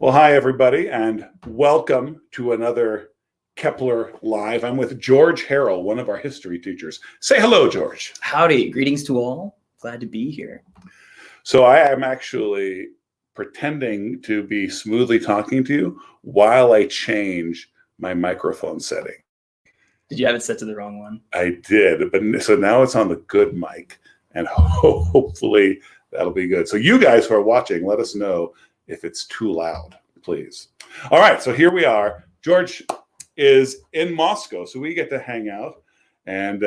Well, hi, everybody, and welcome to another Kepler Live. I'm with George Harrell, one of our history teachers. Say hello, George. Howdy. Greetings to all. Glad to be here. So I am actually pretending to be smoothly talking to you while I change my microphone setting. Did you have it set to the wrong one? I did, but so now it's on the good mic, and hopefully that'll be good. So you guys who are watching, let us know if it's too loud, please. All right, so here we are. George is in Moscow, so we get to hang out and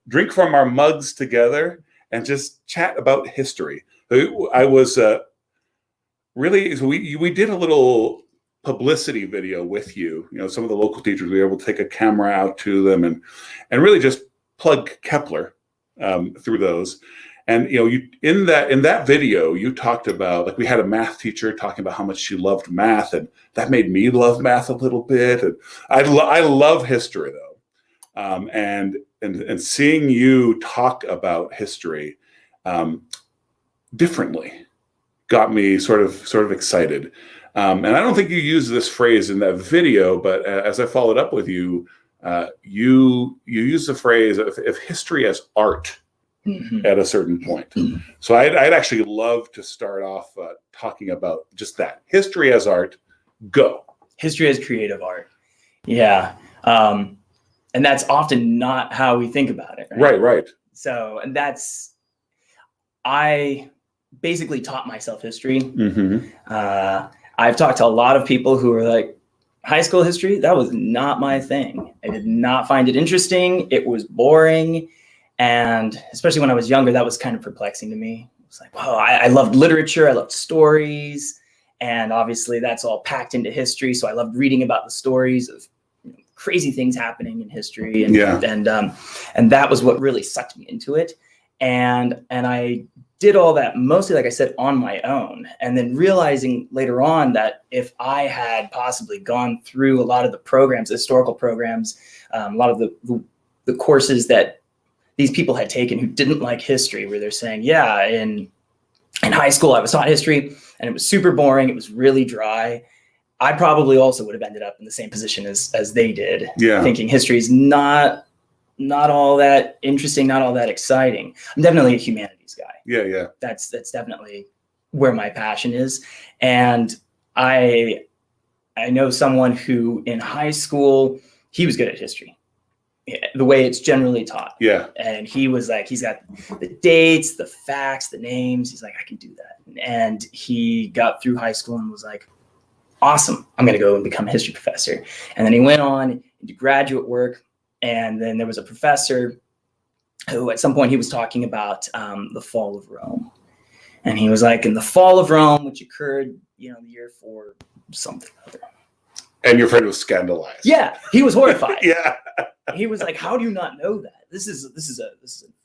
drink from our mugs together and just chat about history. I was really, so we did a little publicity video with you. You know, some of the local teachers, we were able to take a camera out to them and really just plug Kepler through those. And you know, you in that video, you talked about, like, we had a math teacher talking about how much she loved math, and that made me love math a little bit. And I love history though, and seeing you talk about history differently got me sort of excited. And I don't think you used this phrase in that video, but as I followed up with you, you used the phrase of history as art. Mm-hmm. At a certain point. Mm-hmm. So I'd actually love to start off talking about just that. History as art, go. History as creative art. Yeah. And that's often not how we think about it. Right. So, and I basically taught myself history. Mm-hmm. I've talked to a lot of people who are like, high school history, that was not my thing. I did not find it interesting. It was boring. And especially when I was younger, that was kind of perplexing to me. It was like, wow, I loved literature. I loved stories. And obviously that's all packed into history. So I loved reading about the stories of crazy things happening in history. And, and that was what really sucked me into it. And I did all that mostly, like I said, on my own. And then realizing later on that if I had possibly gone through a lot of the programs, historical programs, a lot of the courses that these people had taken who didn't like history, where they're saying, yeah, in high school, I was taught history and it was super boring. It was really dry. I probably also would have ended up in the same position as they did, thinking history is not all that interesting, not all that exciting. I'm definitely a humanities guy. Yeah. That's definitely where my passion is. And I know someone who in high school, he was good at history. The way it's generally taught. Yeah. And he was like, he's got the dates, the facts, the names. He's like, I can do that. And he got through high school and was like, awesome, I'm going to go and become a history professor. And then he went on and did graduate work. And then there was a professor who at some point he was talking about the fall of Rome. And he was like, in the fall of Rome, which occurred, the year for something or other. And your friend was scandalized. Yeah, he was horrified. Yeah. He was like, how do you not know that? This is a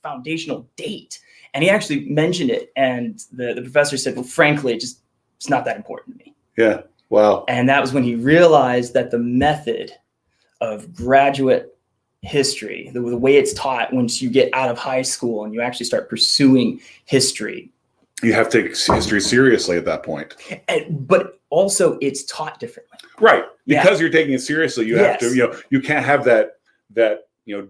foundational date. And he actually mentioned it. And the professor said, well, frankly, it's not that important to me. Yeah. Wow. And that was when he realized that the method of graduate history, the way it's taught once you get out of high school and you actually start pursuing history. You have to take history seriously at that point. But also it's taught differently. Right. Because you're taking it seriously, you have to, you can't have that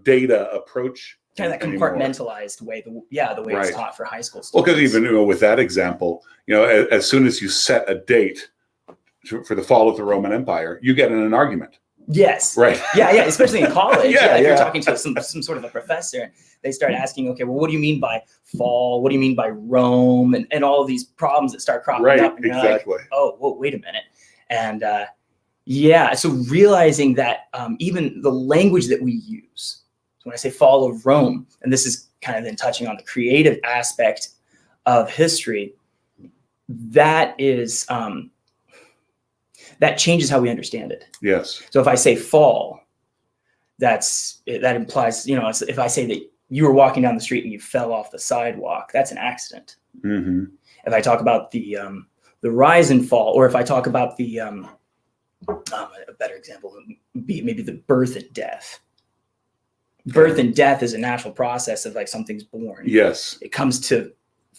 data approach. Kind of that compartmentalized way, the way it's taught for high school students. Well, because even with that example, as soon as you set a date for the fall of the Roman Empire, you get in an argument. Yes. Right. Yeah. Especially in college. If you're talking to some sort of a professor, they start asking, okay, well, what do you mean by fall? What do you mean by Rome? And all of these problems that start cropping up. And exactly. Like, oh, whoa, wait a minute. And so realizing that even the language that we use, so when I say fall of Rome, and this is kind of then touching on the creative aspect of history, that is that changes how we understand it. Yes. So if I say fall, that implies, if I say that you were walking down the street and you fell off the sidewalk, that's an accident. Mm-hmm. If I talk about the rise and fall, or if I talk about the a better example would be maybe the birth and death. Birth and death is a natural process of like something's born. Yes. It comes to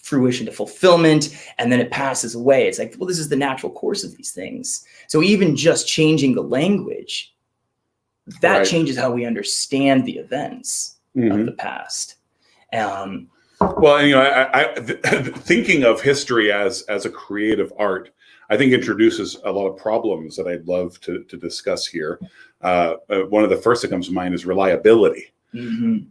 fruition, to fulfillment, and then it passes away. It's like, well, this is the natural course of these things. So even just changing the language, that Right. changes how we understand the events of the past. Well, and, I thinking of history as a creative art, I think introduces a lot of problems that I'd love to discuss here. One of the first that comes to mind is reliability.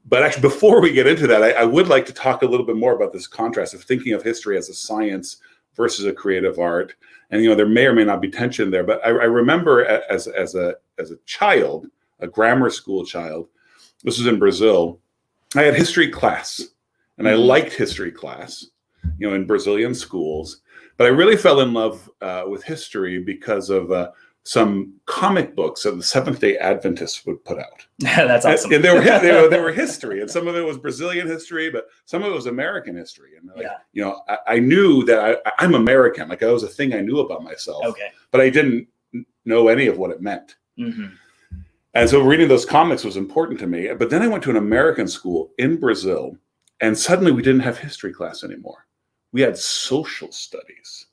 But actually, before we get into that, I would like to talk a little bit more about this contrast of thinking of history as a science versus a creative art. And there may or may not be tension there. But I remember as a child, a grammar school child, this was in Brazil, I had history class, and I liked history class, in Brazilian schools. But I really fell in love with history because of some comic books that the Seventh-day Adventists would put out. That's awesome. And they were history, and some of it was Brazilian history, but some of it was American history. And I knew that I'm American. Like, that was a thing I knew about myself. Okay. But I didn't know any of what it meant. And so reading those comics was important to me. But then I went to an American school in Brazil, and suddenly we didn't have history class anymore. We had social studies.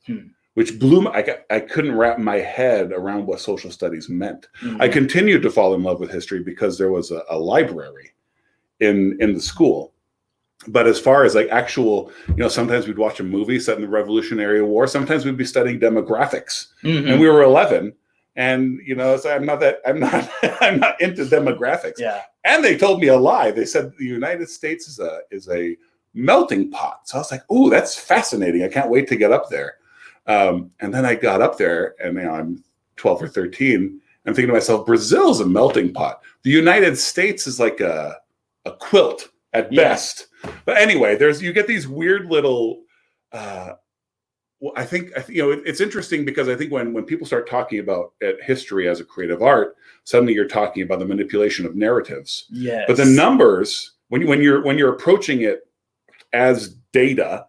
Which blew I couldn't wrap my head around what social studies meant. I continued to fall in love with history because there was a library in the school. But as far as like actual, sometimes we'd watch a movie set in the Revolutionary War. Sometimes we'd be studying demographics, and we were 11. And so I'm not into demographics. Yeah. And they told me a lie. They said the United States is a melting pot. So I was like, "Ooh, that's fascinating! I can't wait to get up there." And then I got up there, and I'm 12 or 13. I'm thinking to myself, Brazil's a melting pot. The United States is like a quilt at best. But anyway, you get these weird little. I think it's interesting because I think when people start talking about history as a creative art, suddenly you're talking about the manipulation of narratives. Yes. But the numbers, when you're approaching it as data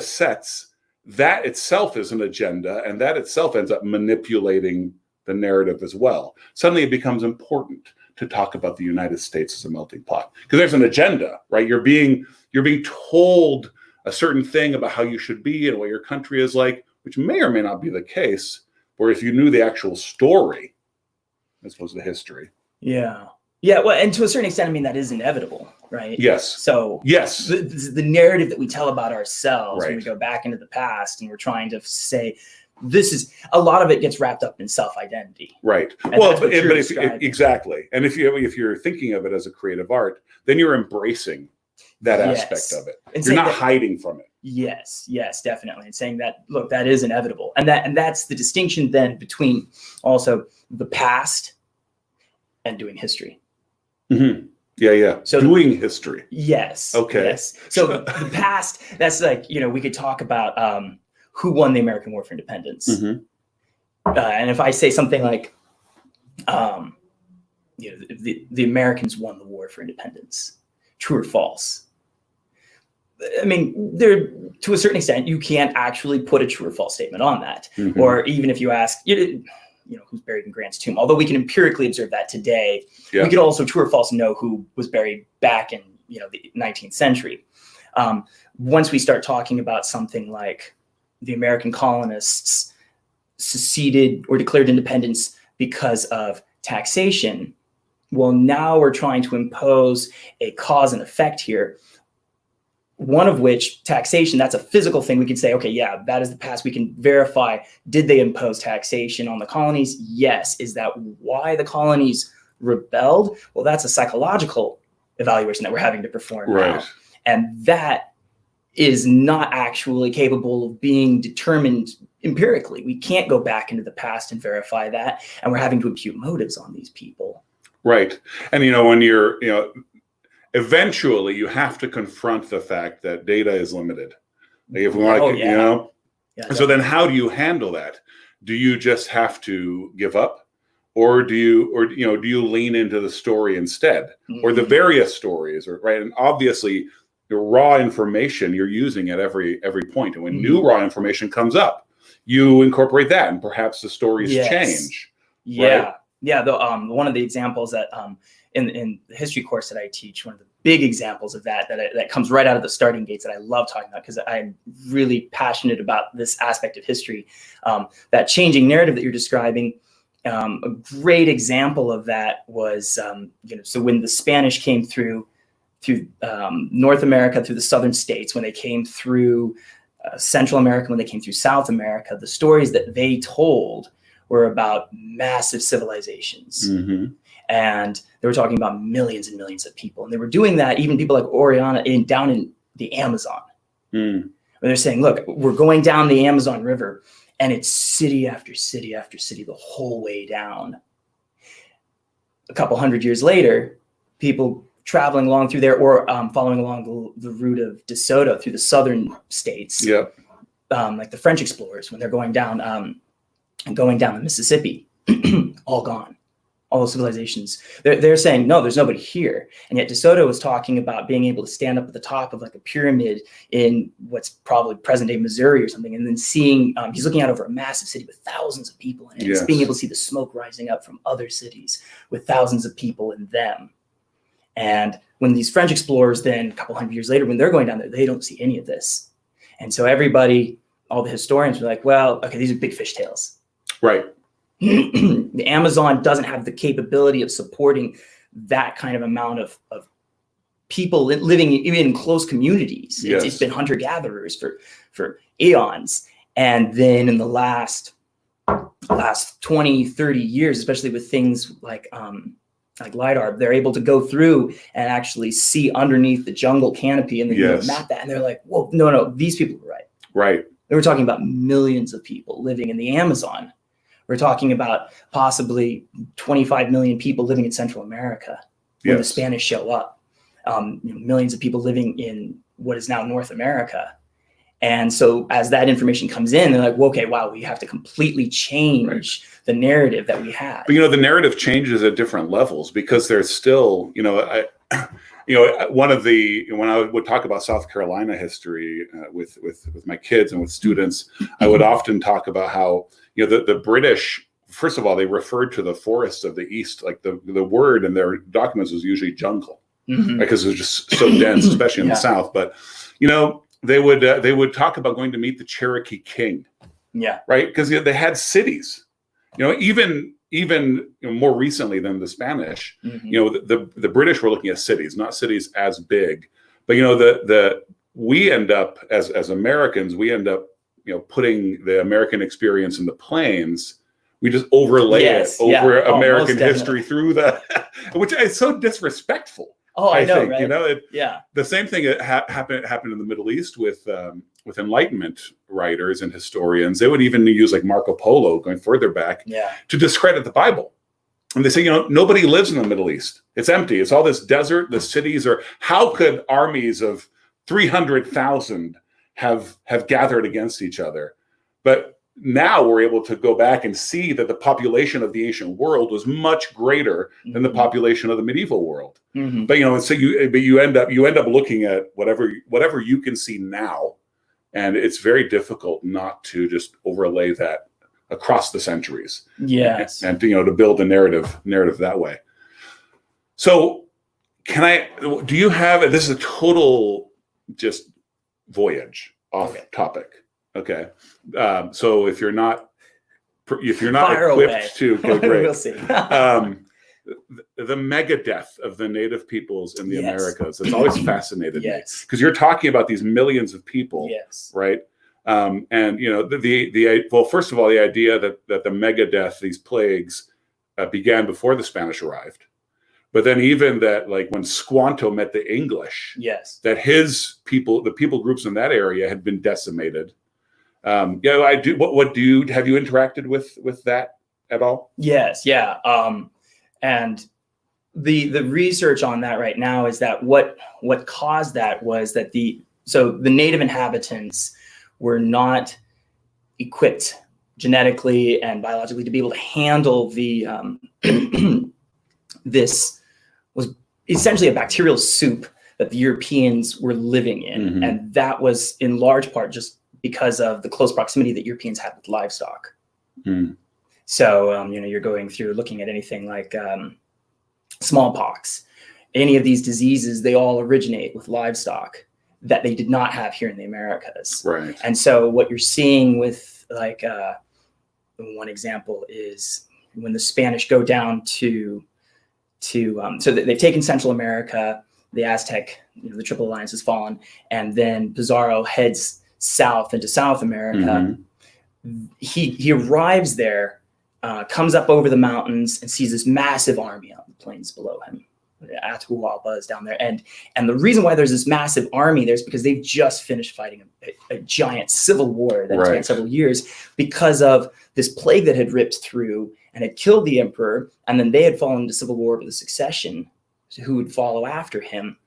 sets, that itself is an agenda, and that itself ends up manipulating the narrative as well. Suddenly it becomes important to talk about the United States as a melting pot because there's an agenda, right? You're being told a certain thing about how you should be and what your country is like, which may or may not be the case, or if you knew the actual story as opposed to history. Yeah. Yeah, well, and to a certain extent, I mean, that is inevitable, right? Yes. So yes, the narrative that we tell about ourselves right. when we go back into the past and we're trying to say, a lot of it gets wrapped up in self-identity. Right. And Well, but exactly. And if you're thinking of it as a creative art, then you're embracing that aspect of it. And you're not hiding from it. Yes, definitely. And saying that, look, that is inevitable. And that's the distinction then between also the past and doing history. Mm-hmm. Yeah. So doing history. Yes. Okay. Yes. So the past, that's like, we could talk about who won the American War for Independence. Mm-hmm. And if I say something like, the Americans won the war for independence, true or false? I mean, to a certain extent, you can't actually put a true or false statement on that. Mm-hmm. Or even if you ask, who's buried in Grant's tomb, although we can empirically observe that today, we could also true or false know who was buried back in, the 19th century. Once we start talking about something like the American colonists seceded or declared independence because of taxation, well, now we're trying to impose a cause and effect here. One of which, taxation, that's a physical thing. We could say, okay, yeah, that is the past. We can verify, did they impose taxation on the colonies? Yes. Is that why the colonies rebelled? Well, that's a psychological evaluation that we're having to perform now. And that is not actually capable of being determined empirically. We can't go back into the past and verify that. And we're having to impute motives on these people. Right. And, when you're, eventually you have to confront the fact that data is limited. Like if we want to, so then how do you handle that? Do you just have to give up, or do you lean into the story instead, or the various stories, right? And obviously, the raw information you're using at every point, and when new raw information comes up, you incorporate that, and perhaps the stories change. Yeah, right? yeah. One of the examples that in the history course that I teach, one of the big examples of that comes right out of the starting gates that I love talking about, because I'm really passionate about this aspect of history. That changing narrative that you're describing, a great example of that was, so when the Spanish came through North America, through the southern states, when they came through Central America, when they came through South America, the stories that they told were about massive civilizations. Mm-hmm. And they were talking about millions and millions of people. And they were doing that, even people like Oriana down in the Amazon. Where they're saying, look, we're going down the Amazon River, and it's city after city after city the whole way down. A couple hundred years later, people traveling along through there, or following along the route of De Soto through the southern states, like the French explorers, when they're going down the Mississippi, all gone. All those civilizations, they're saying, no, there's nobody here. And yet De Soto was talking about being able to stand up at the top of like a pyramid in what's probably present day Missouri or something, and then seeing, he's looking out over a massive city with thousands of people in it. Yes. It's being able to see the smoke rising up from other cities with thousands of people in them. And when these French explorers then, a couple hundred years later, when they're going down there, they don't see any of this. And so everybody, all the historians were like, well, okay, these are big fish tails. Right. The Amazon doesn't have the capability of supporting that kind of amount of people living in close communities. Yes. It's been hunter-gatherers for eons. And then in the last 20, 30 years, especially with things like LiDAR, they're able to go through and actually see underneath the jungle canopy, and then map that. And they're like, whoa, no, these people were right. Right. They were talking about millions of people living in the Amazon. We're talking about possibly 25 million people living in Central America when the Spanish show up. Millions of people living in what is now North America. And so as that information comes in, they're like, well, okay, wow, we have to completely change the narrative that we have. But, the narrative changes at different levels, because there's still, when I would talk about South Carolina history with my kids and with students, I would often talk about how, the British, first of all, they referred to the forests of the East, like the word in their documents was usually jungle, because it was just so dense, especially in the South. But, they would talk about going to meet the Cherokee King. Yeah. Right. Because they had cities, even more recently than the Spanish, the British were looking at cities, not cities as big, but we end up as Americans, we end up putting the American experience in the plains. We just overlay it over American history through which is so disrespectful. Oh, I know, think, right? The same thing happened in the Middle East with Enlightenment writers and historians. They would even use like Marco Polo, going further back, to discredit the Bible. And they say, nobody lives in the Middle East. It's empty. It's all this desert. The cities are. How could armies of 300,000 have gathered against each other? But now we're able to go back and see that the population of the ancient world was much greater than the population of the medieval world. But so you end up looking at whatever you can see now, and it's very difficult not to just overlay that across the centuries. Yes, and to build a narrative that way. So, do you have? This is a total just voyage off topic. Okay. So if you're not Fire equipped away. to, okay, great. We'll see. The mega death of the native peoples in the Americas. It's always fascinated me, because you're talking about these millions of people, right? And well, first of all, the idea that the mega death, these plagues, began before the Spanish arrived. But then even that, like when Squanto met the English, that his people, the people groups in that area, had been decimated. I do. What do you have you interacted with that at all? Yes. Yeah. And the research on that right now is that what caused that was that the native inhabitants were not equipped genetically and biologically to be able to handle the this was essentially a bacterial soup that the Europeans were living in, and that was in large part just because of the close proximity that Europeans had with livestock. So, you're going through looking at anything like smallpox. any of these diseases, they all originate with livestock that they did not have here in the Americas. Right. And so what you're seeing with like one example is when the Spanish go down to so they've taken Central America, the Aztec, the Triple Alliance has fallen, and then Pizarro heads south into South America. He arrives there, comes up over the mountains and sees this massive army on the plains below him. Atahualpa is down there, and the reason why there's this massive army there is because they've just finished fighting a giant civil war that spanned several years because of this plague that had ripped through and had killed the emperor, and then they had fallen into civil war with the succession, who would follow after him,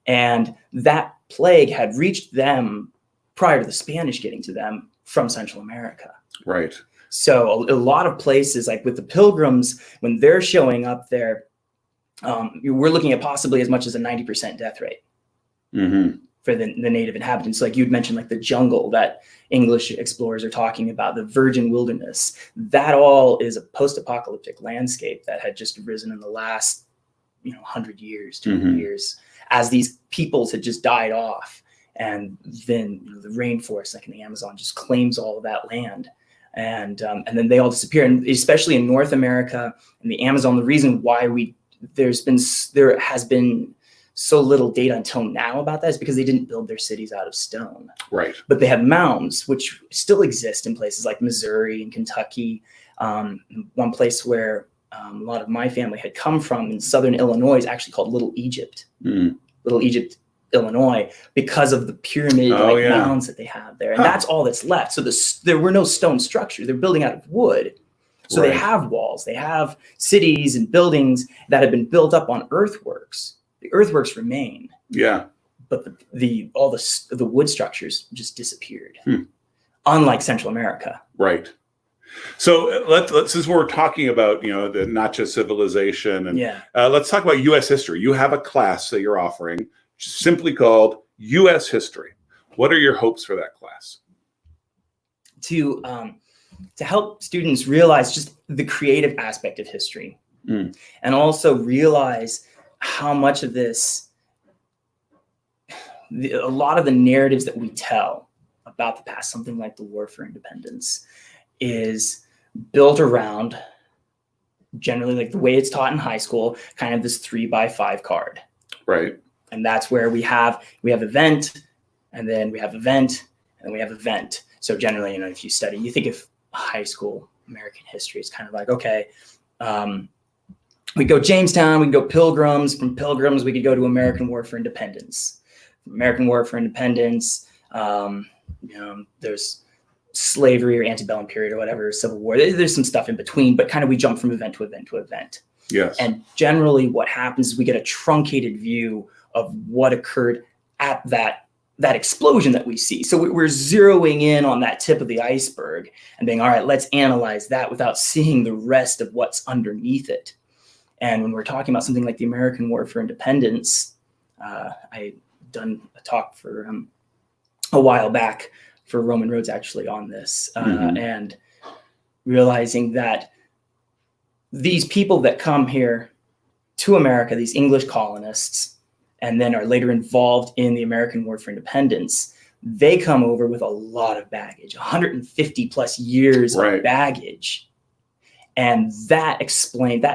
and that plague had reached them prior to the Spanish getting to them from Central America. Right. So a lot of places, like with the Pilgrims, when they're showing up there, we're looking at possibly as much as a 90% death rate for the native inhabitants. Like you'd mentioned, like the jungle that English explorers are talking about, the virgin wilderness, that all is a post-apocalyptic landscape that had just arisen in the last 100 years, 200 years, as these peoples had just died off. And then the rainforest, like in the Amazon, just claims all of that land. And then they all disappear. And especially in North America and the Amazon, the reason why there has been so little data until now about that is because they didn't build their cities out of stone. Right. But they have mounds, which still exist in places like Missouri and Kentucky. One place where a lot of my family had come from in southern Illinois is actually called Little Egypt. Little Egypt, Illinois, because of the pyramid mounds that they have there. And that's all that's left. So there were no stone structures. They're building out of wood. So they have walls, they have cities and buildings that have been built up on earthworks. The earthworks remain. Yeah. But all the wood structures just disappeared. Unlike Central America. Right. So let's since we're talking about the not just civilization and let's talk about U.S. history. You have a class that you're offering simply called U.S. History. What are your hopes for that class? To help students realize just the creative aspect of history and also realize how much of this, a lot of the narratives that we tell about the past, something like the War for Independence, is built around generally like the way it's taught in high school, kind of this 3x5 card. Right. And that's where we have event, and then we have event, and then we have event. So generally, if you study, you think of high school American history, it's kind of like, okay, we go Jamestown, we can go Pilgrims. From Pilgrims, we could go to American War for Independence. American War for Independence, there's slavery or antebellum period or whatever, Civil War. There's some stuff in between, but kind of we jump from event to event to event. Yes. And generally what happens is we get a truncated view of what occurred at that explosion that we see. So we're zeroing in on that tip of the iceberg and being, all right, let's analyze that without seeing the rest of what's underneath it. And when we're talking about something like the American War for Independence, I done a talk for a while back for Roman Roads actually on this, and realizing that these people that come here to America, these English colonists, and then are later involved in the American War for Independence, they come over with a lot of baggage, 150 plus years of baggage. And that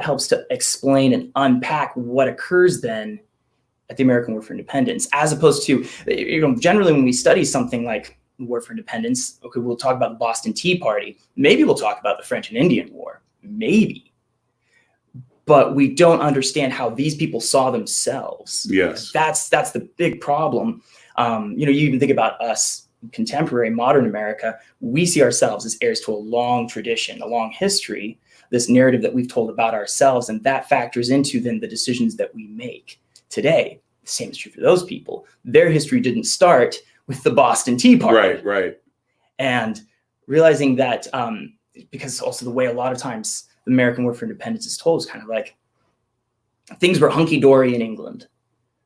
helps to explain and unpack what occurs then at the American War for Independence, as opposed to, generally when we study something like the War for Independence, okay, we'll talk about the Boston Tea Party. Maybe we'll talk about the French and Indian War, maybe. But we don't understand how these people saw themselves. Yes. That's the big problem. You even think about us, contemporary modern America, we see ourselves as heirs to a long tradition, a long history, this narrative that we've told about ourselves, and that factors into then the decisions that we make today. The same is true for those people. Their history didn't start with the Boston Tea Party. Right. And realizing that, because also the way a lot of times the American War for Independence is told is kind of like things were hunky-dory in England.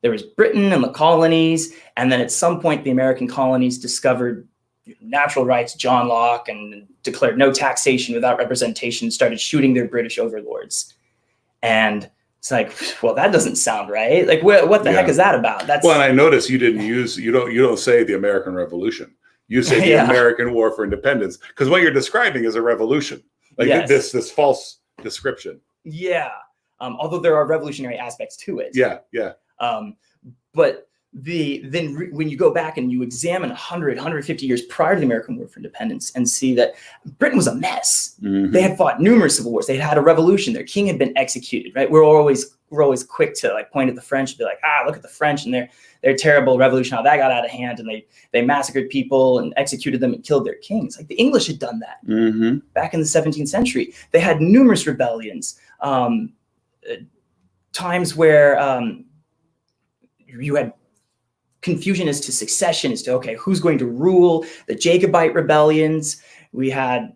There was Britain and the colonies, and then at some point the American colonies discovered natural rights, John Locke, and declared no taxation without representation, started shooting their British overlords. And It's like, well, that doesn't sound right. Like, what the heck is that about? That's well, and I notice you don't say the American Revolution. You say the American War for Independence, because what you're describing is a revolution, like this false description. Yeah. Although there are revolutionary aspects to it. Yeah. Yeah. But when you go back and you examine 150 years prior to the American War for Independence and see that Britain was a mess. Mm-hmm. They had fought numerous civil wars. They had a revolution. Their king had been executed, right? We're always quick to like point at the French and be like, look at the French and their terrible revolution, how that got out of hand. And they massacred people and executed them and killed their kings. Like the English had done that back in the 17th century. They had numerous rebellions, times where you had confusion as to succession, as to, okay, who's going to rule, the Jacobite rebellions. We had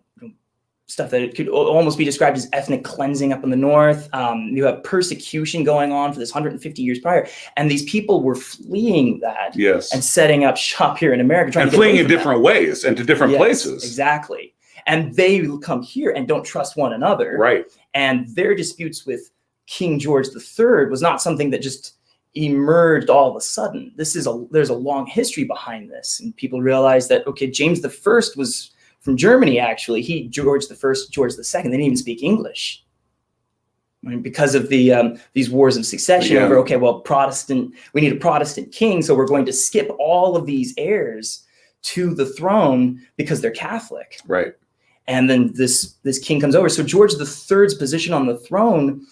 stuff that it could almost be described as ethnic cleansing up in the north. You have persecution going on for this 150 years prior. And these people were fleeing that and setting up shop here in America. Trying to fleeing in different ways and to different places. Exactly. And they come here and don't trust one another. Right. And their disputes with King George III was not something that just emerged all of a sudden. There's a long history behind this, and people realize that, okay, James I was from Germany. Actually, George I, George II, they didn't even speak English, because of these wars of succession over, okay, well, we need a Protestant king, so we're going to skip all of these heirs to the throne because they're Catholic, right? And then this king comes over. So George III's position on the throne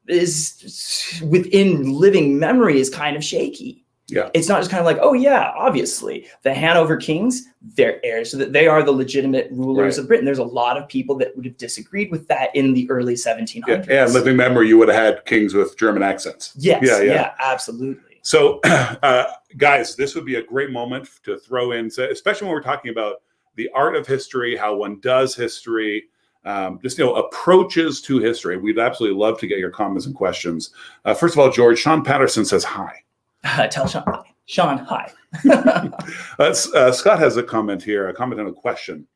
is, within living memory, is kind of shaky. Yeah. It's not just kind of like, oh yeah, obviously the Hanover kings, they're heirs, so that they are the legitimate rulers of Britain. There's a lot of people that would have disagreed with that in the early 1700s. Yeah, living memory, you would have had kings with German accents. Yes. Yeah, absolutely. So, guys, this would be a great moment to throw in, especially when we're talking about the art of history, how one does history, approaches to history. We'd absolutely love to get your comments and questions. First of all, George, Sean Patterson says hi. Tell Sean hi. Scott has a comment here, a comment and a question.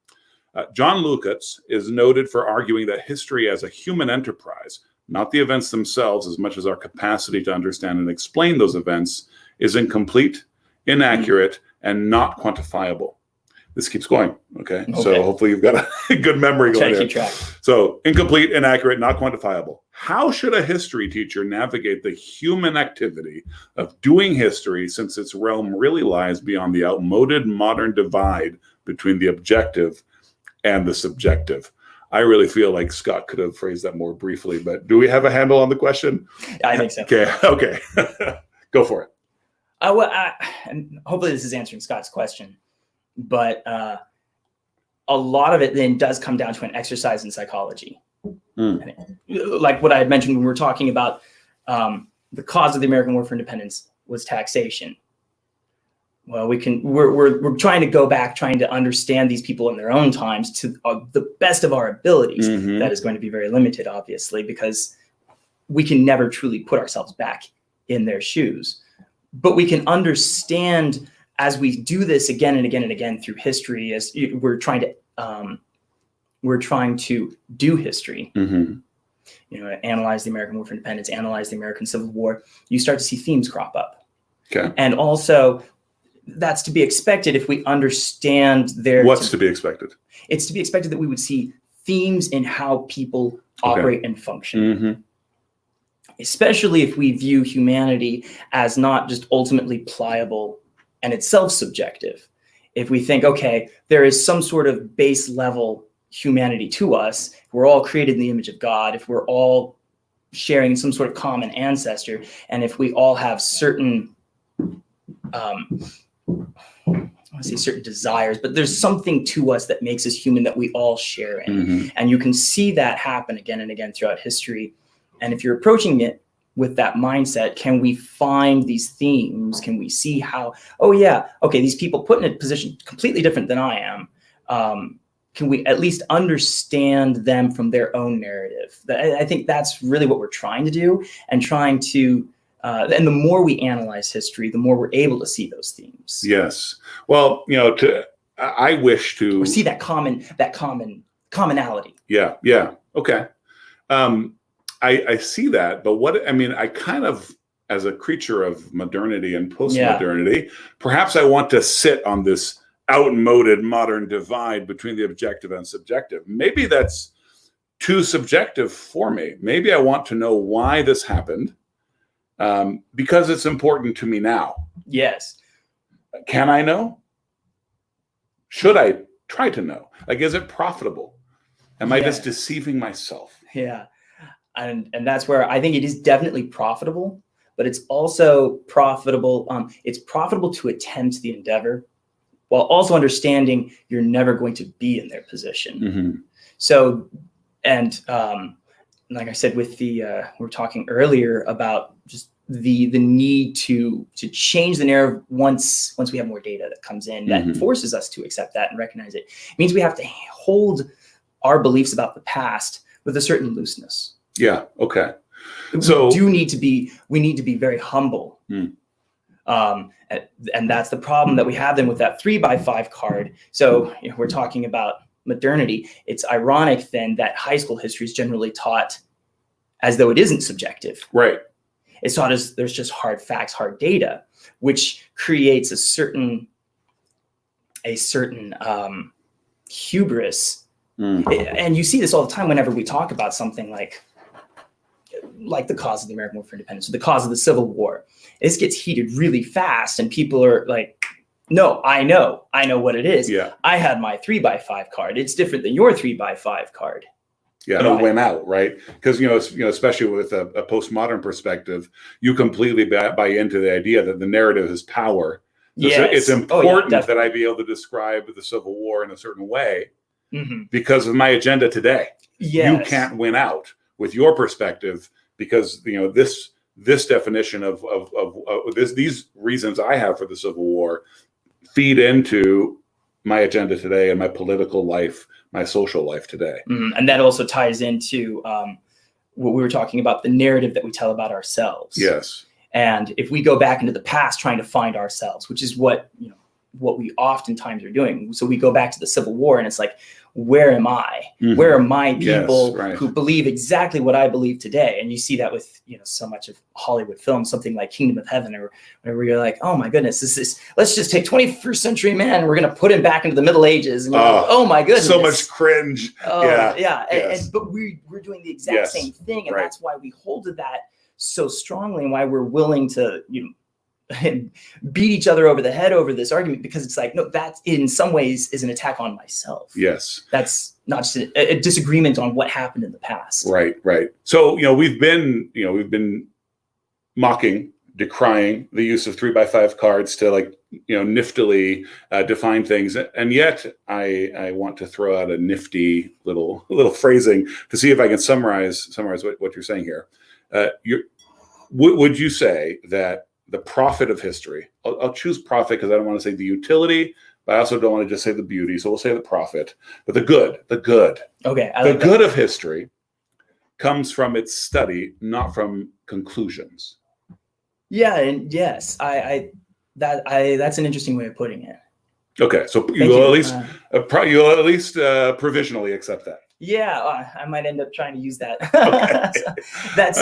John Lucas is noted for arguing that history as a human enterprise, not the events themselves as much as our capacity to understand and explain those events, is incomplete, inaccurate, and not quantifiable. This keeps going. Okay. So hopefully you've got a good memory going there. Keep track. So incomplete, inaccurate, not quantifiable. How should a history teacher navigate the human activity of doing history, since its realm really lies beyond the outmoded modern divide between the objective and the subjective? I really feel like Scott could have phrased that more briefly, but do we have a handle on the question? I think so. Okay. Go for it. And hopefully this is answering Scott's question. But a lot of it then does come down to an exercise in psychology. Like what I had mentioned when we were talking about the cause of the American War for Independence was taxation. Well, we're trying to go back, trying to understand these people in their own times to the best of our abilities. That is going to be very limited, obviously, because we can never truly put ourselves back in their shoes. But we can understand, as we do this again and again and again through history, as we're trying to do history, analyze the American War for Independence, analyze the American Civil War, you start to see themes crop up. Okay. And also, that's to be expected if we understand What's to be expected? It's to be expected that we would see themes in how people operate and function. Especially if we view humanity as not just ultimately pliable and itself subjective. If we think, okay, there is some sort of base level humanity to us, we're all created in the image of God, if we're all sharing some sort of common ancestor, and if we all have certain, certain desires, but there's something to us that makes us human that we all share in. And you can see that happen again and again throughout history. And if you're approaching it with that mindset, can we find these themes? Can we see how, these people put in a position completely different than I am. Can we at least understand them from their own narrative? I think that's really what we're trying to do, and and the more we analyze history, the more we're able to see those themes. Yes. Well, I wish to see that commonality. Yeah. Okay. I see that, but I kind of, as a creature of modernity and postmodernity, perhaps I want to sit on this outmoded modern divide between the objective and subjective. Maybe that's too subjective for me. Maybe I want to know why this happened, because it's important to me now. Yes. Can I know? Should I try to know? Like, is it profitable? Am I just deceiving myself? Yeah. And that's where I think it is definitely profitable, but it's also profitable. It's profitable to attempt the endeavor while also understanding you're never going to be in their position. Mm-hmm. So, and like I said, with the, we were talking earlier about just the need to change the narrative once we have more data that comes in that forces us to accept that and recognize it. It means we have to hold our beliefs about the past with a certain looseness. Yeah. Okay. So we need to be very humble. And that's the problem that we have then with that 3x5 card. So we're talking about modernity. It's ironic then that high school history is generally taught as though it isn't subjective. Right. It's taught as there's just hard facts, hard data, which creates a certain hubris. And you see this all the time whenever we talk about something like the cause of the American War for Independence, or the cause of the Civil War. This gets heated really fast, and people are like, no, I know what it is. Yeah. I had my 3x5 card. It's different than your 3x5 card. Yeah, who went out, right? Because, especially with a postmodern perspective, you completely buy into the idea that the narrative is power. So it's important that I be able to describe the Civil War in a certain way because of my agenda today. Yes. You can't win out with your perspective because, this definition of these reasons I have for the Civil War feed into my agenda today and my political life, my social life today. And that also ties into what we were talking about, the narrative that we tell about ourselves. Yes. And if we go back into the past trying to find ourselves, which is what we oftentimes are doing. So we go back to the Civil War and it's like, where am I? Where are my people who believe exactly what I believe today? And you see that with, so much of Hollywood film, something like Kingdom of Heaven, or where you're like, oh my goodness, let's just take 21st century man and we're going to put him back into the Middle Ages. And you're like, oh my goodness. So much cringe. But we're doing the exact same thing. And that's why we hold to that so strongly and why we're willing to, beat each other over the head over this argument, because it's like, no, that in some ways is an attack on myself. Yes. That's not just a disagreement on what happened in the past. Right. So, we've been mocking, decrying the use of 3x5 cards to niftily define things. And yet I want to throw out a nifty little phrasing to see if I can summarize what you're saying here. Would you say that the profit of history, I'll choose profit because I don't want to say the utility, but I also don't want to just say the beauty. So we'll say the profit, but the good. Okay. The good of history comes from its study, not from conclusions. Yeah. And yes, that's an interesting way of putting it. Okay. So you'll at least provisionally accept that. Yeah, I might end up trying to use that. Okay.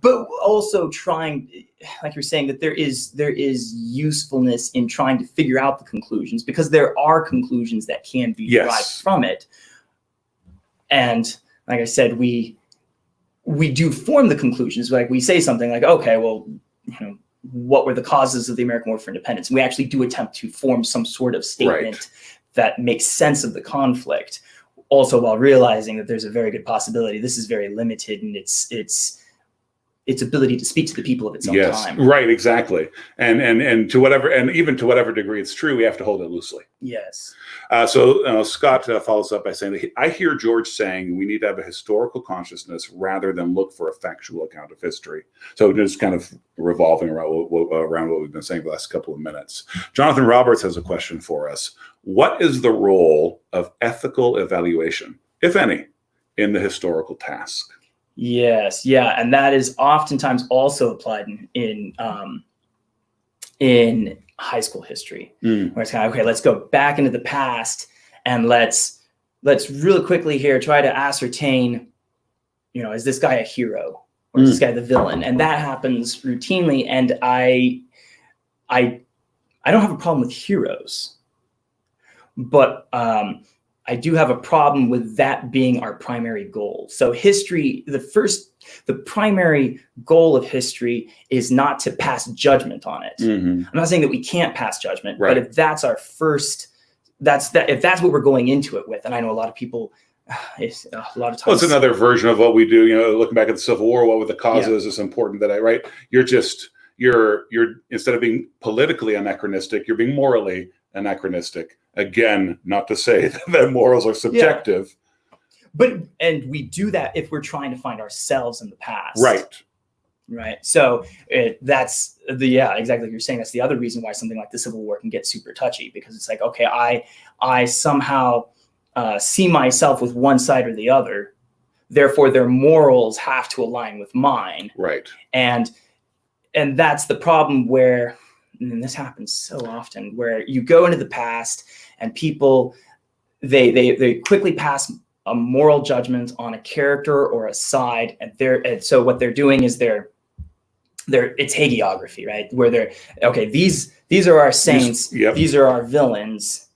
But also trying, like you're saying, that there is usefulness in trying to figure out the conclusions, because there are conclusions that can be derived from it. And like I said, we do form the conclusions. Like we say something like, okay, well, what were the causes of the American War for Independence? And we actually do attempt to form some sort of statement that makes sense of the conflict. Also, while realizing that there's a very good possibility this is very limited in its ability to speak to the people of its own time. Right, exactly. And to whatever degree it's true, we have to hold it loosely. Yes. So Scott follows up by saying that I hear George saying we need to have a historical consciousness rather than look for a factual account of history. So just kind of revolving around what we've been saying the last couple of minutes. Jonathan Roberts has a question for us. What is the role of ethical evaluation, if any, in the historical task? Yes, yeah, and that is oftentimes also applied in high school history, where it's kind of, okay, let's go back into the past and let's really quickly here try to ascertain is this guy a hero or is this guy the villain? And that happens routinely. And I don't have a problem with heroes, but I do have a problem with that being our primary goal. So history, the primary goal of history is not to pass judgment on it. I'm not saying that we can't pass judgment, but if that's our first, if that's what we're going into it with, and I know a lot of people, it's a lot of times. Well, it's another version of what we do. Looking back at the Civil War, what were the causes? It's important that you're instead of being politically anachronistic, you're being morally anachronistic. Again, not to say that morals are subjective. And we do that if we're trying to find ourselves in the past. Right. So that's exactly what you're saying. That's the other reason why something like the Civil War can get super touchy, because it's like, okay, I somehow see myself with one side or the other. Therefore, their morals have to align with mine. Right. And that's the problem where, and this happens so often, where you go into the past and people, they quickly pass a moral judgment on a character or a side, and so what they're doing is it's hagiography, right? Where they're, okay, these are our saints, these are our villains,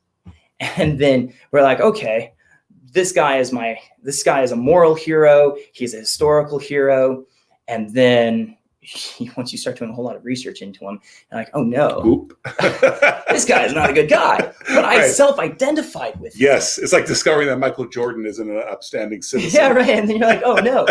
and then we're like, okay, this guy is a moral hero, he's a historical hero, and then once you start doing a whole lot of research into him, you're like, oh no, this guy is not a good guy. But I self-identified with him. Yes, it's like discovering that Michael Jordan isn't an upstanding citizen. Yeah, right. And then you're like, oh no.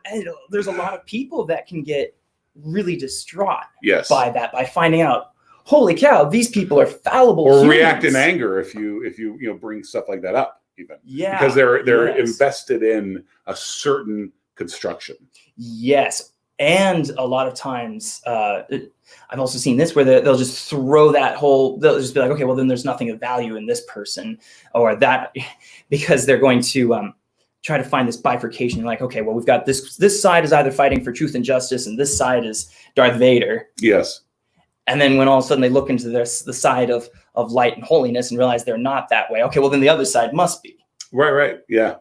And there's a lot of people that can get really distraught by that, by finding out, holy cow, these people are fallible or humans. react in anger if you bring stuff like that up, even. Yeah. Because they're invested in a certain construction. Yes. And a lot of times, I've also seen this where they'll just throw they'll just be like, okay, well, then there's nothing of value in this person or that, because they're going to try to find this bifurcation. Like, okay, well, we've got this side is either fighting for truth and justice, and this side is Darth Vader. Yes. And then when all of a sudden they look into the side of light and holiness and realize they're not that way, okay, well, then the other side must be. Right, yeah.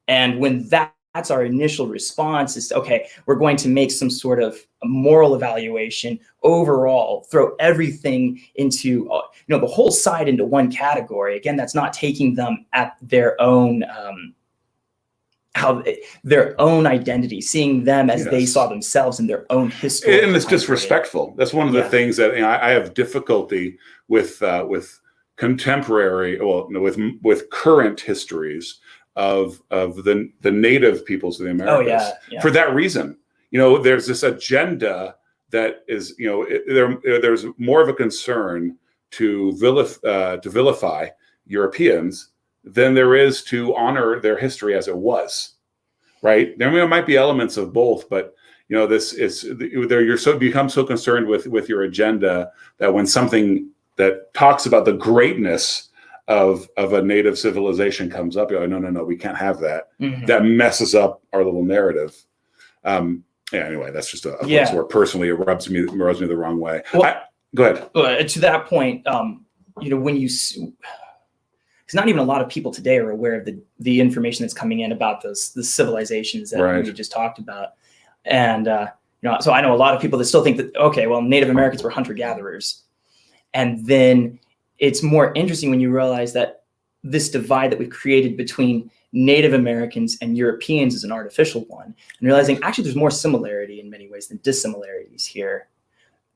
And when that's our initial response is, okay, we're going to make some sort of a moral evaluation overall, throw everything into, the whole side into one category. Again, that's not taking them at their own, their own identity, seeing them as they saw themselves in their own history. And it's disrespectful. That's one of the things that I have difficulty with contemporary, with current histories of the native peoples of the Americas. For that reason, there's this agenda that is, there's more of a concern to vilify Europeans than there is to honor their history as it was. Right? There might be elements of both, but this is you become so concerned with your agenda that when something that talks about the greatness of a native civilization comes up, you're like, no, we can't have that. That messes up our little narrative. Anyway, that's just a place where personally it rubs me the wrong way. Well, go ahead. To that point, when you, because not even a lot of people today are aware of the information that's coming in about the civilizations that we just talked about. And, so I know a lot of people that still think that, okay, well, Native Americans were hunter-gatherers. And then it's more interesting when you realize that this divide that we've created between Native Americans and Europeans is an artificial one, and realizing actually there's more similarity in many ways than dissimilarities here.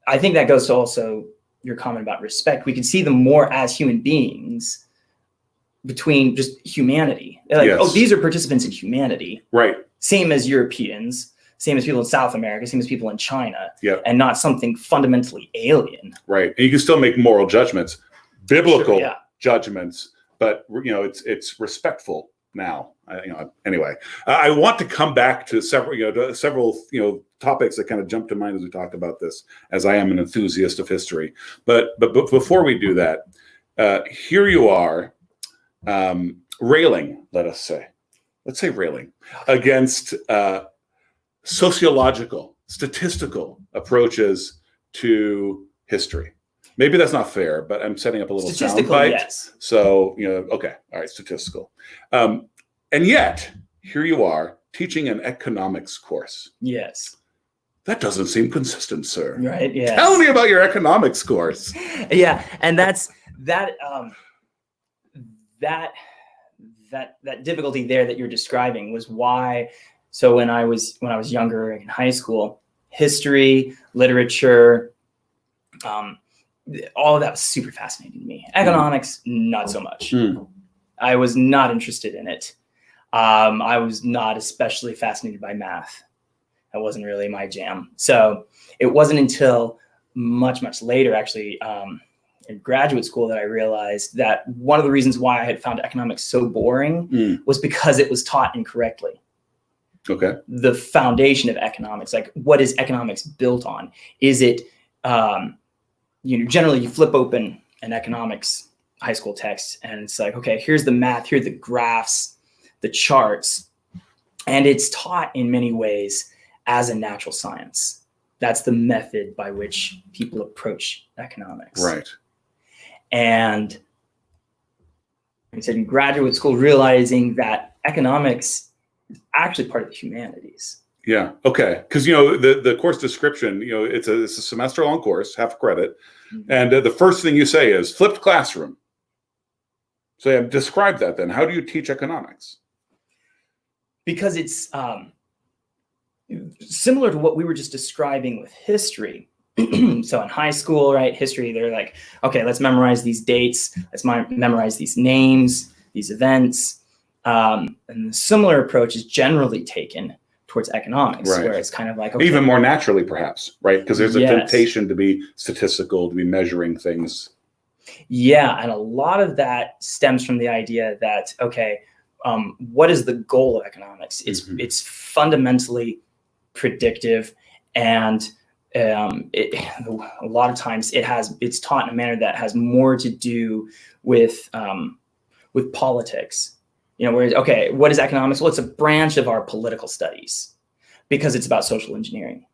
I think that goes to also your comment about respect. We can see them more as human beings between just humanity. Like, oh, these are participants in humanity. Right. Same as Europeans, same as people in South America, same as people in China, and not something fundamentally alien. Right. And you can still make moral judgments, biblical judgments, but it's respectful now. Anyway, I want to come back to several topics that kind of jump to mind as we talk about this, as I am an enthusiast of history. But before we do that, here you are railing, let's say railing against sociological, statistical approaches to history. Maybe that's not fair, but I'm setting up a little soundbite. Yes. So, okay. All right. Statistical. And yet here you are teaching an economics course. Yes. That doesn't seem consistent, sir. Right. Yeah. Tell me about your economics course. Yeah, and that's that difficulty there that you're describing was why. So when I was younger in high school, history, literature, all of that was super fascinating to me. Economics, not so much. I was not interested in it. I was not especially fascinated by math. That wasn't really my jam. So it wasn't until much later, actually, in graduate school, that I realized that one of the reasons why I had found economics so boring was because it was taught incorrectly. Okay. The foundation of economics, like what is economics built on? Is it, generally you flip open an economics high school text and it's like, okay, here's the math, here are the graphs, the charts, and it's taught in many ways as a natural science. That's the method by which people approach economics. Right. And like I said, in graduate school, realizing that economics is actually part of the humanities. Yeah. Okay. Because the course description, it's a semester long course, half credit, and the first thing you say is flipped classroom. So yeah, describe that then. How do you teach economics? Because it's similar to what we were just describing with history. So in high school, right, history, they're like, okay, let's memorize these dates. Let's memorize these names, these events. And the similar approach is generally taken towards economics, right, where it's kind of like, okay, even more naturally, perhaps, right? Because there's a yes, temptation to be statistical, to be measuring things. Yeah, and a lot of that stems from the idea that, okay, what is the goal of economics? It's fundamentally predictive, and a lot of times it's taught in a manner that has more to do with politics. Whereas, okay, what is economics? Well, it's a branch of our political studies because it's about social engineering.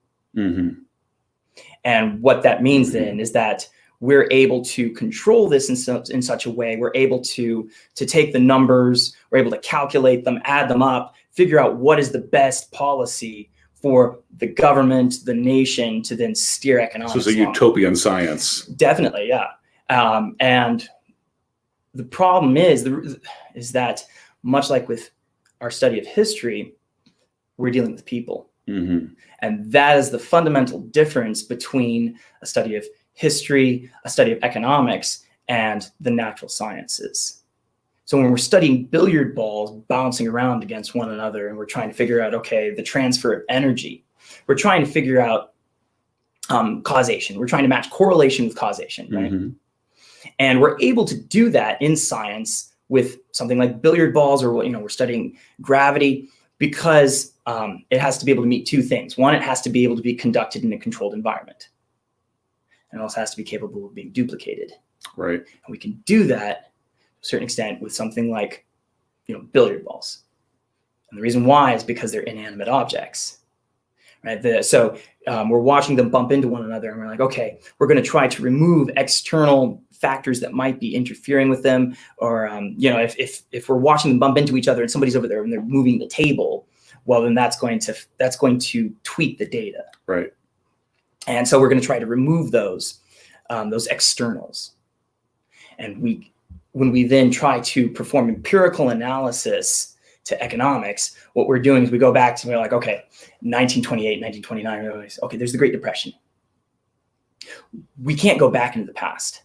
And what that means then is that we're able to control this in such a way, we're able to take the numbers, we're able to calculate them, add them up, figure out what is the best policy for the government, the nation, to then steer economics. So it's a utopian science. Definitely, yeah. And the problem is that much like with our study of history, we're dealing with people. And that is the fundamental difference between a study of history, a study of economics, and the natural sciences. So when we're studying billiard balls bouncing around against one another and we're trying to figure out, okay, the transfer of energy, we're trying to figure out causation. We're trying to match correlation with causation, right? And we're able to do that in science with something like billiard balls, or we're studying gravity, because it has to be able to meet two things. One, it has to be able to be conducted in a controlled environment. And it also has to be capable of being duplicated. Right. And we can do that to a certain extent with something like, billiard balls. And the reason why is because they're inanimate objects, right? So we're watching them bump into one another, and we're like, okay, we're going to try to remove external factors that might be interfering with them, or if we're watching them bump into each other and somebody's over there and they're moving the table, well, then that's going to tweak the data, right? And so we're going to try to remove those externals. And when we then try to perform empirical analysis to economics, what we're doing is we go back to, we're like, okay, 1928, 1929, okay, there's the Great Depression. We can't go back into the past.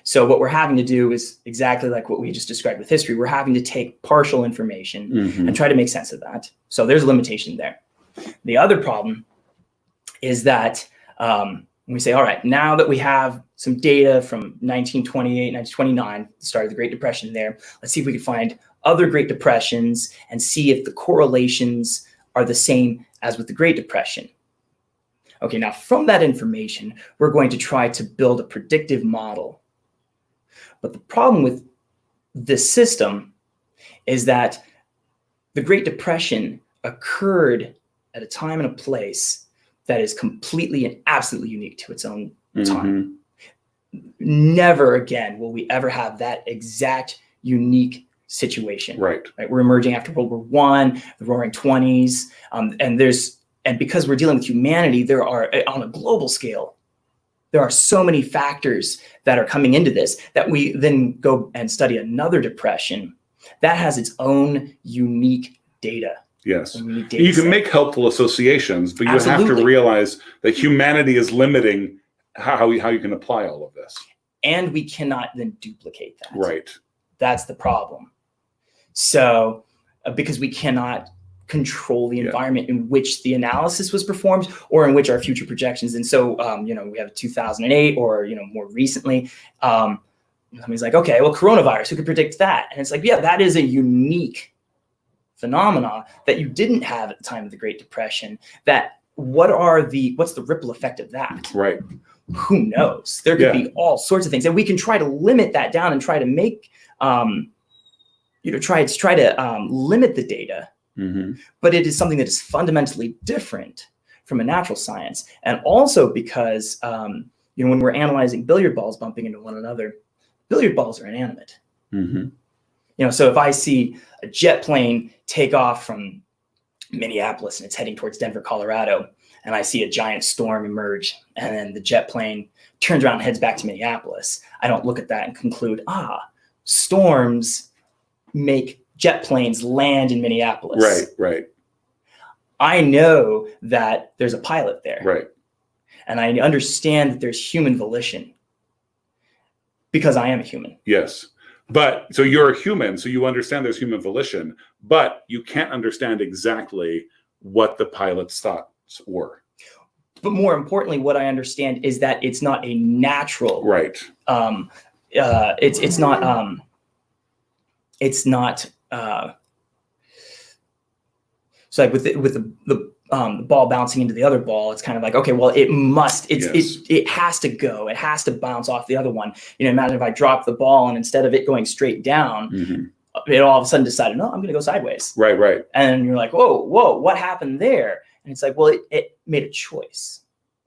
So what we're having to do is exactly like what we just described with history. We're having to take partial information and try to make sense of that. So there's a limitation there. The other problem is that when we say, all right, now that we have some data from 1928, 1929, the start of the Great Depression there, let's see if we can find other Great Depressions and see if the correlations are the same as with the Great Depression. Okay, now from that information, we're going to try to build a predictive model. But the problem with this system is that the Great Depression occurred at a time and a place that is completely and absolutely unique to its own time. Never again will we ever have that exact unique situation. Right. We're emerging after World War I, the Roaring '20s, and because we're dealing with humanity, there are, on a global scale, there are so many factors that are coming into this that we then go and study another depression that has its own unique data. Yes. You can make helpful associations, but you have to realize that humanity is limiting how you can apply all of this. And we cannot then duplicate that. Right. That's the problem. So, because we cannot control the environment in which the analysis was performed or in which our future projections. And so, we have 2008 or, more recently, somebody's like, okay, well, coronavirus, who could predict that? And it's like, yeah, that is a unique phenomena that you didn't have at the time of the Great Depression. What's the ripple effect of that? Right. Who knows? There could be all sorts of things, and we can try to limit that down and try to make, try to limit the data. Mm-hmm. But it is something that is fundamentally different from a natural science, and also because when we're analyzing billiard balls bumping into one another, billiard balls are inanimate. Mm-hmm. So if I see a jet plane take off from Minneapolis and it's heading towards Denver, Colorado, and I see a giant storm emerge, and then the jet plane turns around and heads back to Minneapolis, I don't look at that and conclude, storms make jet planes land in Minneapolis. Right. I know that there's a pilot there. Right. And I understand that there's human volition because I am a human. Yes. But so you're a human, so you understand there's human volition, but you can't understand exactly what the pilot's thoughts were. But more importantly, what I understand is that it's not a natural. Right. It's not. So like with the ball bouncing into the other ball, it's kind of like, okay, well, it has to go. It has to bounce off the other one. Imagine if I drop the ball and instead of it going straight down, mm-hmm. it all of a sudden decided, no, I'm going to go sideways. Right. And you're like, whoa, what happened there? And it's like, well, it made a choice.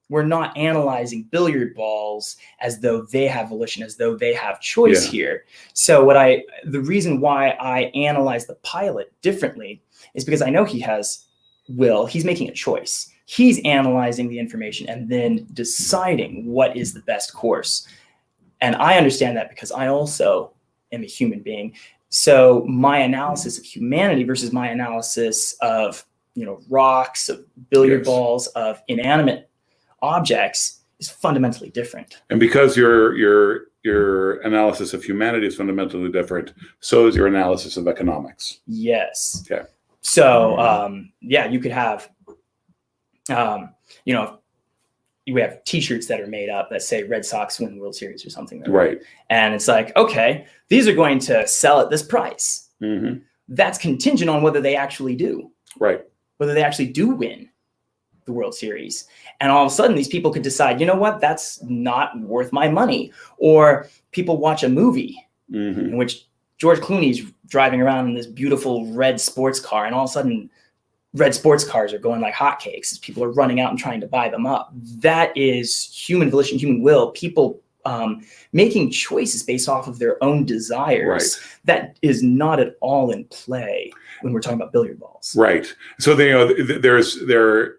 We're not analyzing billiard balls as though they have volition, as though they have choice here. So the reason why I analyze the pilot differently is because I know he has will. He's making a choice. He's analyzing the information and then deciding what is the best course. And I understand that because I also am a human being. So my analysis of humanity versus my analysis of, rocks, of billiard balls, of inanimate objects is fundamentally different. And because your analysis of humanity is fundamentally different, so is your analysis of economics. Yes. Okay. So, you could have, we have T-shirts that are made up that say Red Sox win World Series or something. Right. And it's like, okay, these are going to sell at this price. Mm-hmm. That's contingent on whether they actually do. Right. Whether they actually do win the World Series. And all of a sudden, these people could decide, you know what, that's not worth my money. Or people watch a movie in which George Clooney's driving around in this beautiful red sports car, and all of a sudden red sports cars are going like hotcakes as people are running out and trying to buy them up. That is human volition, human will, people making choices based off of their own desires. Right. That is not at all in play when we're talking about billiard balls. Right. So there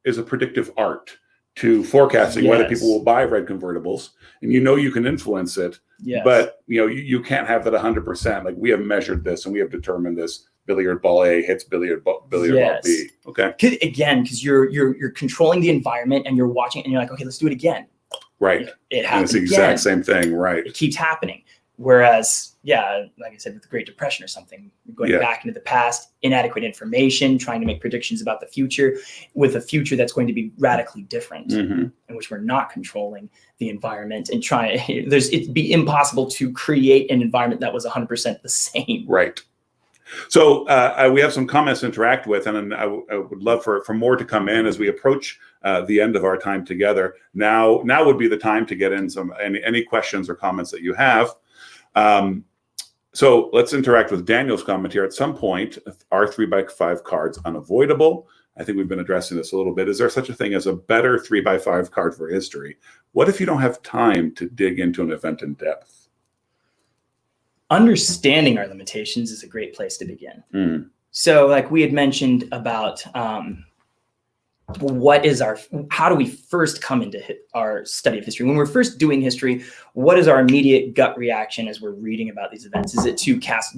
is a predictive art to forecasting whether people will buy red convertibles, and you can influence it. Yes. But you can't have that 100%. Like, we have measured this and we have determined this. Billiard ball A hits billiard ball B. Okay. Because you're controlling the environment and you're watching it and you're like, okay, let's do it again. Right. It happens. It's the exact same thing. Right. It keeps happening. Whereas, like I said, with the Great Depression or something, going back into the past, inadequate information, trying to make predictions about the future, with a future that's going to be radically different, in which we're not controlling the environment and it'd be impossible to create an environment that was 100% the same. Right. So we have some comments to interact with, and I would love for more to come in as we approach the end of our time together. Now would be the time to get in any questions or comments that you have. So let's interact with Daniel's comment here. At some point, are 3x5 cards unavoidable? I think we've been addressing this a little bit. Is there such a thing as a better 3x5 card for history? What if you don't have time to dig into an event in depth? understanding our limitations is a great place to begin. So like we had mentioned about how do we first come into our study of history? When we're first doing history, what is our immediate gut reaction as we're reading about these events? Is it to cast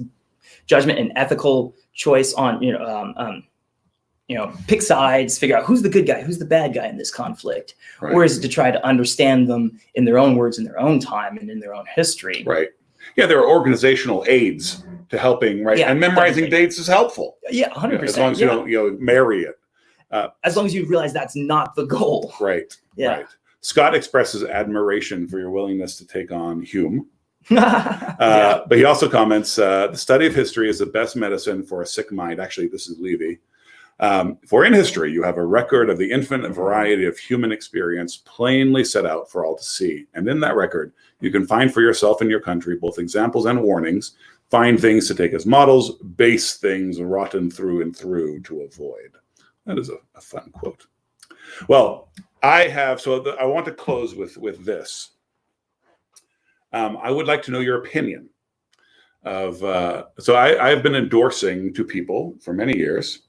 judgment and ethical choice on, pick sides, figure out who's the good guy, who's the bad guy in this conflict? Right. Or is it to try to understand them in their own words, in their own time, and in their own history? Right. Yeah, there are organizational aids to helping, right? Yeah, and memorizing definitely. dates is helpful. Yeah, 100%. As long as you don't, marry it. As long as you realize that's not the goal. Right. Yeah. Right. Scott expresses admiration for your willingness to take on Hume. But he also comments, the study of history is the best medicine for a sick mind. Actually, this is Levy. For in history, you have a record of the infinite variety of human experience plainly set out for all to see. And in that record, you can find for yourself and your country both examples and warnings, fine things to take as models, base things rotten through and through to avoid. That is a fun quote. Well, I want to close with this. I would like to know your opinion of, I've been endorsing to people for many years,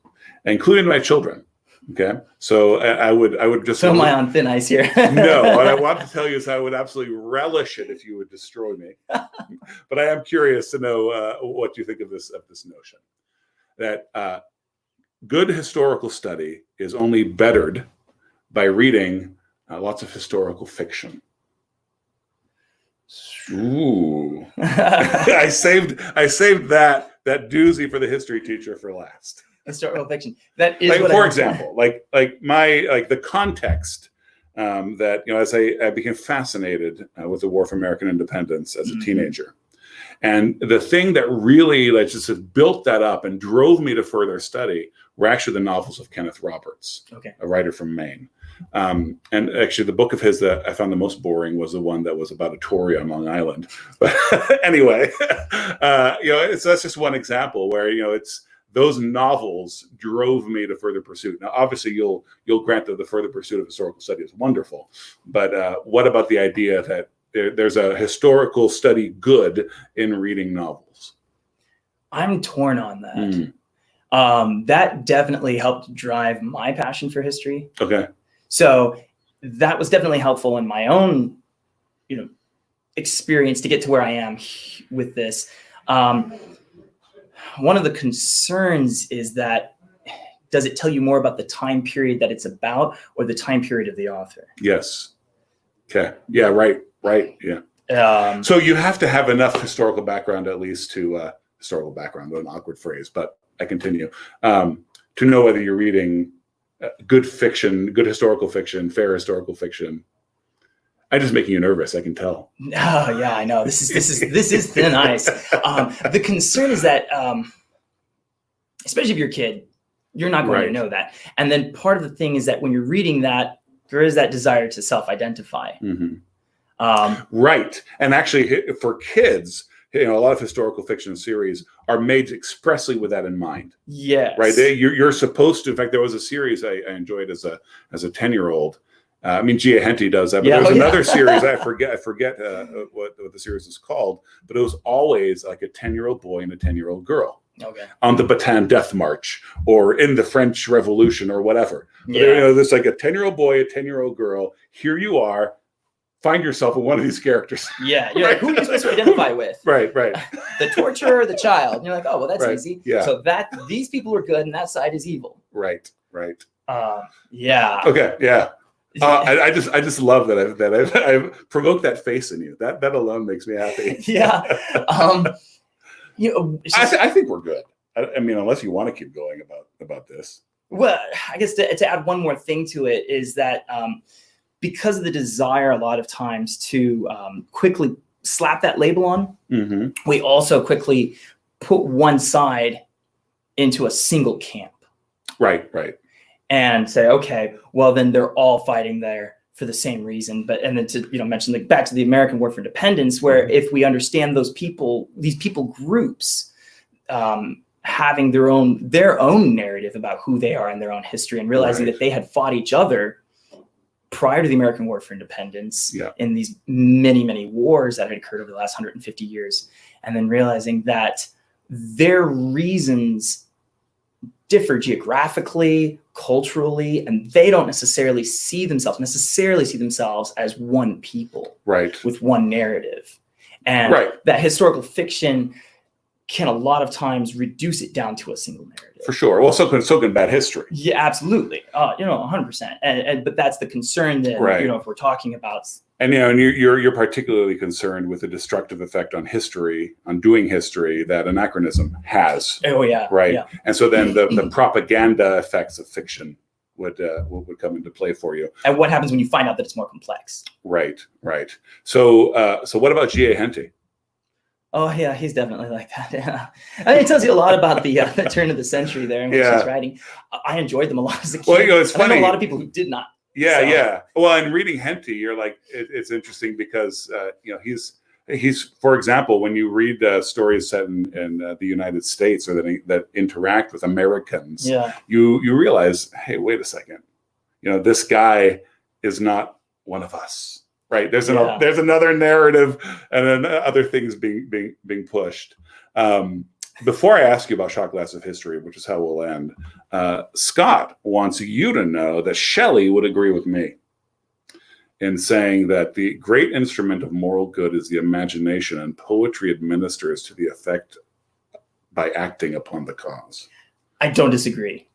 including my children. Okay. So I would just. So am I on thin ice here? No, what I want to tell you is I would absolutely relish it if you would destroy me. But I am curious to know what you think of this notion that good historical study is only bettered by reading lots of historical fiction. Ooh, I saved that doozy for the history teacher for last. Historical fiction. That is, like, for example, like the context that as I became fascinated with the War for American Independence as a teenager, and the thing that really just built that up and drove me to further study were actually the novels of Kenneth Roberts, a writer from Maine. And actually, the book of his that I found the most boring was the one that was about a Tory on Long Island. But anyway, that's just one example where it's those novels drove me to further pursuit. Now, obviously, you'll grant that the further pursuit of historical study is wonderful, but what about the idea that there's a historical study good in reading novels? I'm torn on that. That definitely helped drive my passion for history. Okay. So that was definitely helpful in my own, experience to get to where I am with this. One of the concerns is that, does it tell you more about the time period that it's about or the time period of the author? Yes. Okay. Yeah. Right. Yeah. So you have to have enough historical background, at least to historical background, an awkward phrase, but I continue, to know whether you're reading good fiction, good historical fiction, fair historical fiction. I'm just making you nervous. I can tell. Oh yeah, I know. This is thin ice. The concern is that, especially if you're a kid, you're not going to know that. And then part of the thing is that when you're reading that, there is that desire to self-identify. Right. And actually, for kids, a lot of historical fiction series are made expressly with that in mind. Yes. Right. You're supposed to. In fact, there was a series I enjoyed as a 10-year-old. Gia Henty does that, but there was another series. I forget what the series is called, but it was always like a 10-year-old boy and a 10-year-old girl. Okay. On the Bataan Death March or in the French Revolution or whatever. Yeah. There's like a 10-year-old boy, a 10-year-old girl. Here you are. Find yourself in one of these characters. Yeah. You're like, who are you supposed to identify with? Right. The torturer or the child? And you're like, oh, well, that's easy. Yeah. So these people are good and that side is evil. Right. Yeah. Okay. Yeah. I just love that I've provoked that face in you. That alone makes me happy. Yeah. I think we're good. I mean, unless you want to keep going about this. Well, I guess to add one more thing to it is that because of the desire a lot of times to quickly slap that label on, we also quickly put one side into a single camp. Right. And say, okay, well, then they're all fighting there for the same reason. And then to mention back to the American War for Independence, where if we understand these people groups having their own narrative about who they are and their own history, and realizing that they had fought each other prior to the American War for Independence, Yeah. in these many, many wars that had occurred over the last 150 years, and then realizing that their reasons differ geographically, culturally, and they don't necessarily see themselves as one people, Right. with one narrative. And that historical fiction can a lot of times reduce it down to a single narrative. For sure. Well, so can bad history. Yeah, absolutely. 100%. But that's the concern that, if we're talking about. And you're particularly concerned with the destructive effect on history, on doing history, that anachronism has. Oh yeah. Right. Yeah. And so then the propaganda effects of fiction would come into play for you. And what happens when you find out that it's more complex? Right. So what about G.A. Henty? Oh yeah, he's definitely like that. Yeah, I mean, it tells you a lot about the turn of the century there in which he's writing. I enjoyed them a lot as a kid. Well, it's funny. I know a lot of people who did not. Yeah. Well, and reading Henty, you're like, it's interesting because he's, for example, when you read stories set in the United States or that interact with Americans, you realize, hey, wait a second, this guy is not one of us. Right. There's another narrative and then other things being pushed. Before I ask you about Shot Glass of History, which is how we'll end, Scott wants you to know that Shelley would agree with me in saying that the great instrument of moral good is the imagination, and poetry administers to the effect by acting upon the cause. I don't disagree.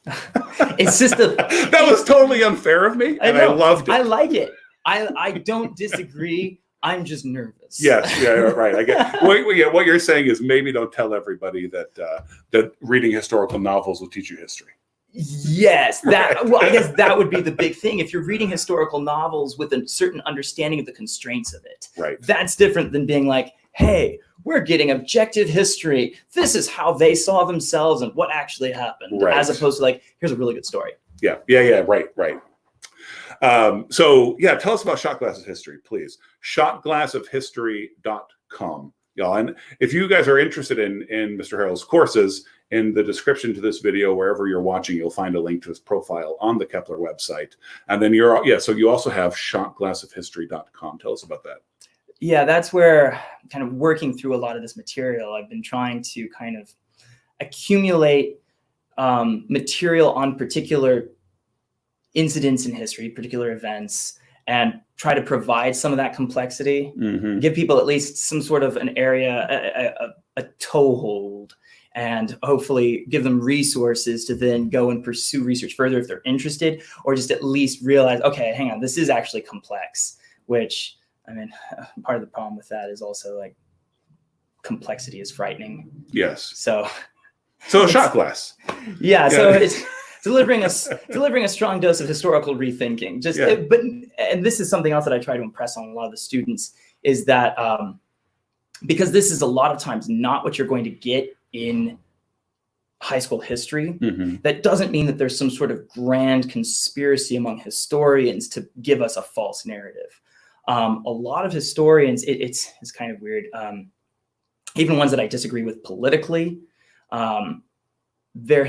It's just that was totally unfair of me, and I loved it. I like it. I don't disagree. I'm just nervous. Yes, yeah, right. I get. What you're saying is maybe don't tell everybody that reading historical novels will teach you history. Yes, I guess that would be the big thing. If you're reading historical novels with a certain understanding of the constraints of it, right? That's different than being like, hey, we're getting objective history. This is how they saw themselves and what actually happened, as opposed to like, here's a really good story. Yeah, right. Tell us about Shot Glass of History, please. Shotglassofhistory.com. Y'all, and if you guys are interested in Mr. Harrell's courses, in the description to this video, wherever you're watching, you'll find a link to his profile on the Kepler website. And then you also have shotglassofhistory.com. Tell us about that. Yeah, that's where, kind of working through a lot of this material, I've been trying to kind of accumulate material on particular incidents in history, particular events, and try to provide some of that complexity, give people at least some sort of an area, a toehold, and hopefully give them resources to then go and pursue research further if they're interested, or just at least realize, okay, hang on, this is actually complex, which, I mean, part of the problem with that is also like complexity is frightening. Yes. So a shot glass. Yeah. So it's delivering a strong dose of historical rethinking. And this is something else that I try to impress on a lot of the students is that because this is a lot of times not what you're going to get in high school history, that doesn't mean that there's some sort of grand conspiracy among historians to give us a false narrative. A lot of historians, it's kind of weird. Even ones that I disagree with politically, their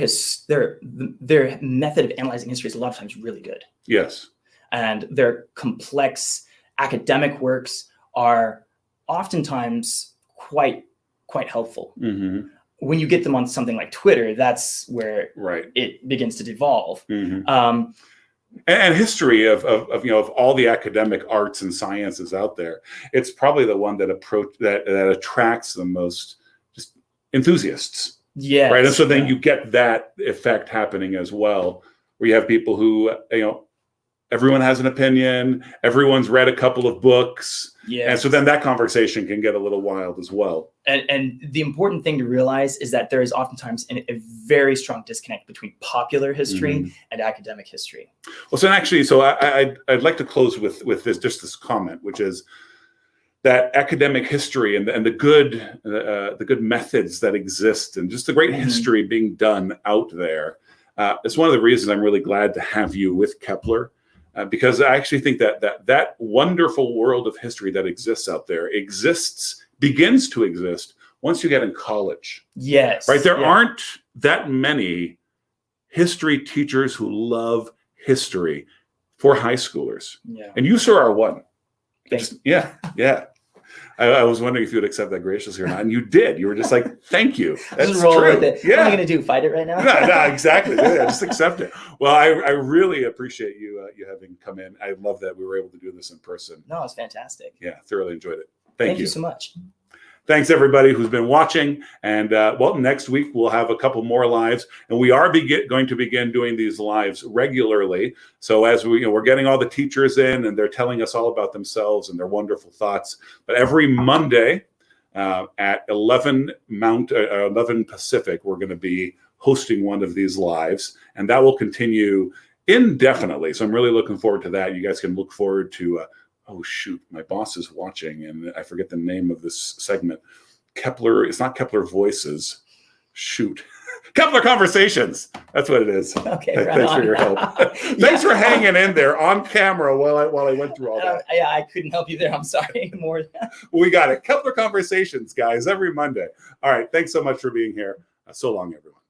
method of analyzing history is a lot of times really good. Yes. And their complex academic works are oftentimes quite helpful. When you get them on something like Twitter, that's where it begins to devolve. And history of all the academic arts and sciences out there, it's probably the one that attracts the most just enthusiasts. Yes. Right. And so then you get that effect happening as well, where you have people who, everyone has an opinion, everyone's read a couple of books. Yes. And so then that conversation can get a little wild as well. And the important thing to realize is that there is oftentimes a very strong disconnect between popular history and academic history. Well, so actually, I'd like to close with this comment, which is that academic history and the good methods that exist and just the great history being done out there. It's one of the reasons I'm really glad to have you with Kepler, because I actually think that wonderful world of history that exists out there begins to exist once you get in college. Yes. Right. There aren't that many history teachers who love history for high schoolers. Yeah. And you, sir, are one. Thanks. Yeah. I was wondering if you would accept that graciously or not, and you did. You were just like, "Thank you." That's Just roll true. with it. Yeah. What am I going to do? Fight it right now? No, exactly. Yeah, just accept it. Well, I really appreciate you having come in. I love that we were able to do this in person. No, it's fantastic. Yeah, thoroughly enjoyed it. Thank you so much. Thanks, everybody who's been watching. And well, next week we'll have a couple more lives, and we are going to begin doing these lives regularly. So as we're getting all the teachers in, and they're telling us all about themselves and their wonderful thoughts. But every Monday at 11 Pacific, we're going to be hosting one of these lives, and that will continue indefinitely. So I'm really looking forward to that. You guys can look forward to. Oh, shoot, my boss is watching, and I forget the name of this segment. Kepler, it's not Kepler Voices. Shoot. Kepler Conversations. That's what it is. Okay, Thanks for your help. Thanks for hanging in there on camera while I went through all that. Yeah, I couldn't help you there. I'm sorry. We got it. Kepler Conversations, guys, every Monday. All right, thanks so much for being here. So long, everyone.